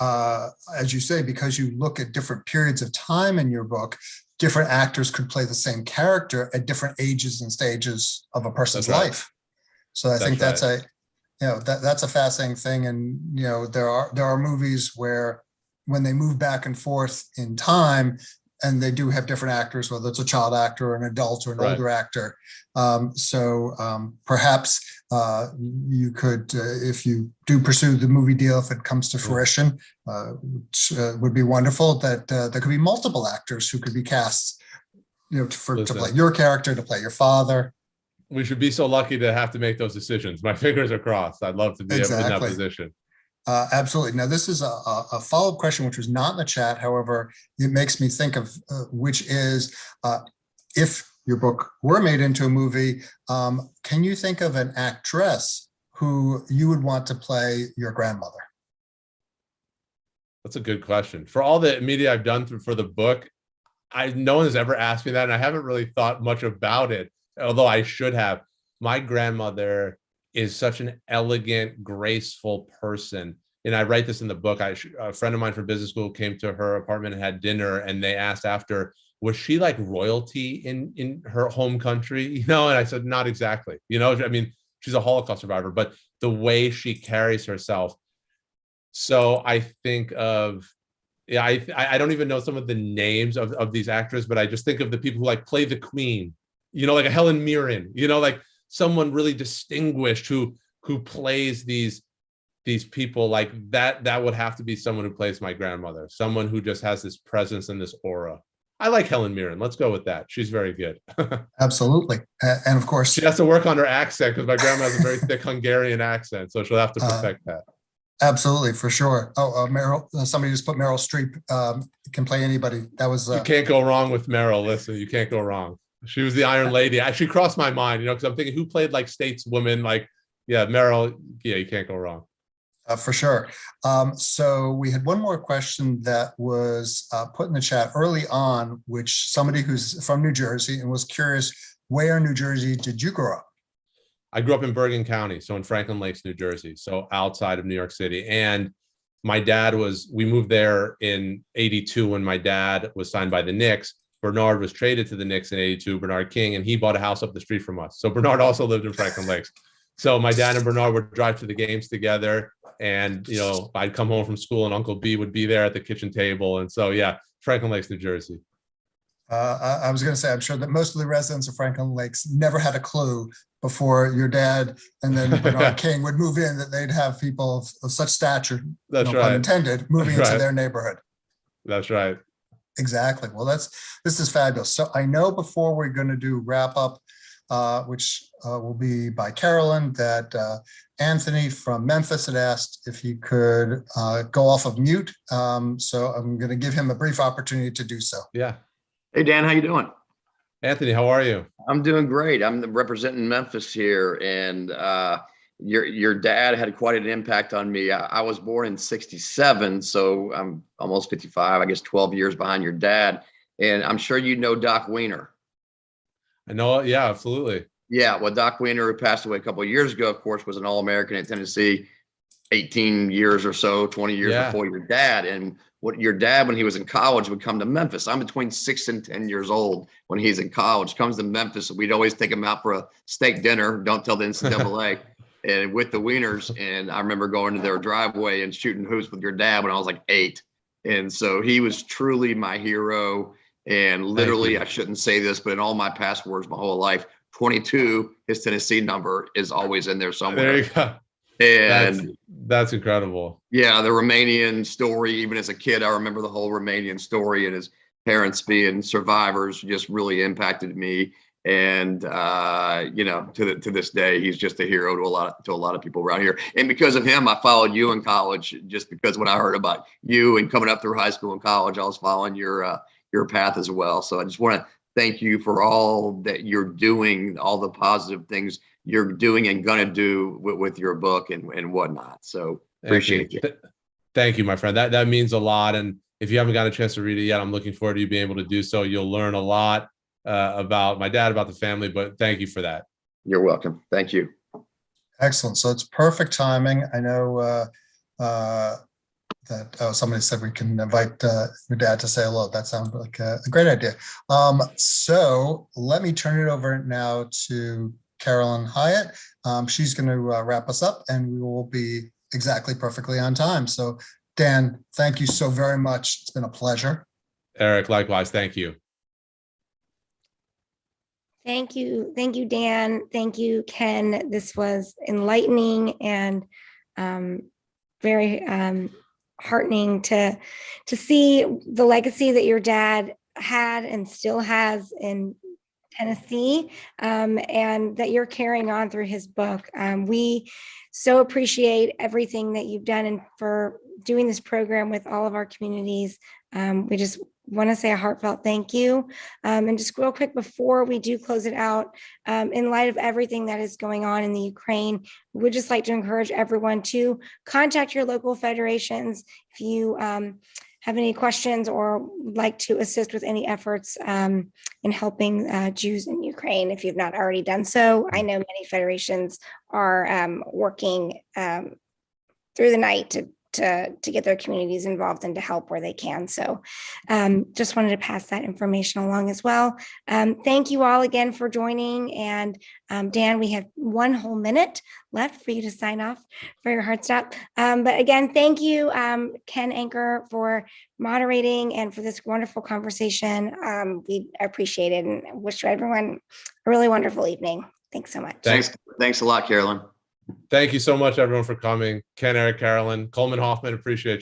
as you say, because you look at different periods of time in your book, different actors could play the same character at different ages and stages of a person's life. So I think that's that's a fascinating thing. And, there are movies where when they move back and forth in time, and they do have different actors, whether it's a child actor or an adult or an older actor. Perhaps you could, if you do pursue the movie deal, if it comes to fruition, which would be wonderful, that there could be multiple actors who could be cast, to play your character, to play your father. We should be so lucky to have to make those decisions. My fingers are crossed. I'd love to be in that position. Absolutely. Now, this is a follow-up question, which was not in the chat. However, it makes me think of which is, if your book were made into a movie, can you think of an actress who you would want to play your grandmother? That's a good question. For all the media I've done for the book, no one has ever asked me that, and I haven't really thought much about it, although I should have. My grandmother is such an elegant, graceful person. And I write this in the book. A friend of mine from business school came to her apartment and had dinner, and they asked after, was she like royalty in her home country? And I said, not exactly. She's a Holocaust survivor, but the way she carries herself. So I think of, I don't even know some of the names of these actors, but I just think of the people who like play the queen, like a Helen Mirren, like someone really distinguished who plays these people like that. That would have to be someone who plays my grandmother, someone who just has this presence and this aura. I like Helen Mirren. Let's go with that. She's very good. Absolutely. And of course, she has to work on her accent because my grandma has a very thick Hungarian accent. So she'll have to perfect that. Absolutely, for sure. Oh, Meryl, somebody just put Meryl Streep, can play anybody. That was, You can't go wrong with Meryl. Listen, you can't go wrong. She was the Iron Lady. Actually crossed my mind, because I'm thinking who played like stateswoman, like, yeah, Meryl. Yeah, you can't go wrong. for sure. So we had one more question that was put in the chat early on, which somebody who's from New Jersey and was curious, where in New Jersey did you grow up? I grew up in Bergen County, so in Franklin Lakes, New Jersey, so outside of New York City. And my dad we moved there in '82 when my dad was signed by the Knicks. Bernard was traded to the Knicks in '82, Bernard King, and he bought a house up the street from us. So Bernard also lived in Franklin Lakes. So my dad and Bernard would drive to the games together. And, I'd come home from school and Uncle B would be there at the kitchen table. And so, yeah, Franklin Lakes, New Jersey. I was going to say, I'm sure that most of the residents of Franklin Lakes never had a clue before your dad and then Bernard King would move in that they'd have people of such stature, That's no right. pun intended, moving That's into right. their neighborhood. That's right. Exactly. Well, this is fabulous. So I know before we're going to do wrap up, which will be by Carolyn, that Anthony from Memphis had asked if he could go off of mute. So I'm going to give him a brief opportunity to do so. Yeah. Hey, Dan, how you doing? Anthony, how are you? I'm doing great. I'm representing Memphis here, and your dad had quite an impact on me. I was born in '67, so I'm almost 55, I guess 12 years behind your dad. And I'm sure you know Doc Weiner. I know. Yeah, absolutely. Yeah, well, Doc Weiner, who passed away a couple of years ago, of course, was an All-American at Tennessee 18 years or so, 20 years before your dad. And what your dad, when he was in college, would come to Memphis. I'm between 6 and 10 years old when he's in college, comes to Memphis. We'd always take him out for a steak dinner. Don't tell the NCAA. And with the Wieners. And I remember going to their driveway and shooting hoops with your dad when I was like 8. And so he was truly my hero. And literally, I shouldn't say this, but in all my passwords my whole life, 22, his Tennessee number is always in there somewhere. There you go. And that's incredible. Yeah, the Romanian story, even as a kid, I remember the whole Romanian story, and his parents being survivors just really impacted me. And to this day, he's just a hero to a lot of people around here. And because of him, I followed you in college, just because when I heard about you and coming up through high school and college, I was following your path as well. So I just want to thank you for all that you're doing, all the positive things you're doing and gonna do with your book and whatnot. So appreciate you. Thank you, my friend. That means a lot. And if you haven't got a chance to read it yet, I'm looking forward to you being able to do so. You'll learn a lot about my dad, about the family, but thank you for that. You're welcome. Thank you. Excellent. So it's perfect timing. I know that somebody said we can invite your dad to say hello. That sounds like a great idea. So let me turn it over now to Carolyn Hyatt. She's going to wrap us up, and we will be exactly perfectly on time. So Dan, thank you so very much. It's been a pleasure. Eric, likewise. Thank you. Thank you. Thank you, Dan. Thank you, Ken. This was enlightening and very heartening to see the legacy that your dad had and still has in Tennessee, and that you're carrying on through his book. We so appreciate everything that you've done and for doing this program with all of our communities. We just want to say a heartfelt thank you. And just real quick before we do close it out, in light of everything that is going on in the Ukraine, we would just like to encourage everyone to contact your local federations if you have any questions or would like to assist with any efforts in helping Jews in Ukraine, if you've not already done so. I know many federations are working through the night to get their communities involved and to help where they can. So just wanted to pass that information along as well. Thank you all again for joining. And Dan, we have 1 whole minute left for you to sign off for your hard stop. But again, thank you, Ken Anchor, for moderating and for this wonderful conversation. We appreciate it and wish everyone a really wonderful evening. Thanks so much. Thanks a lot, Carolyn. Thank you so much, everyone, for coming. Ken, Eric, Carolyn, Coleman, Hoffman, appreciate you.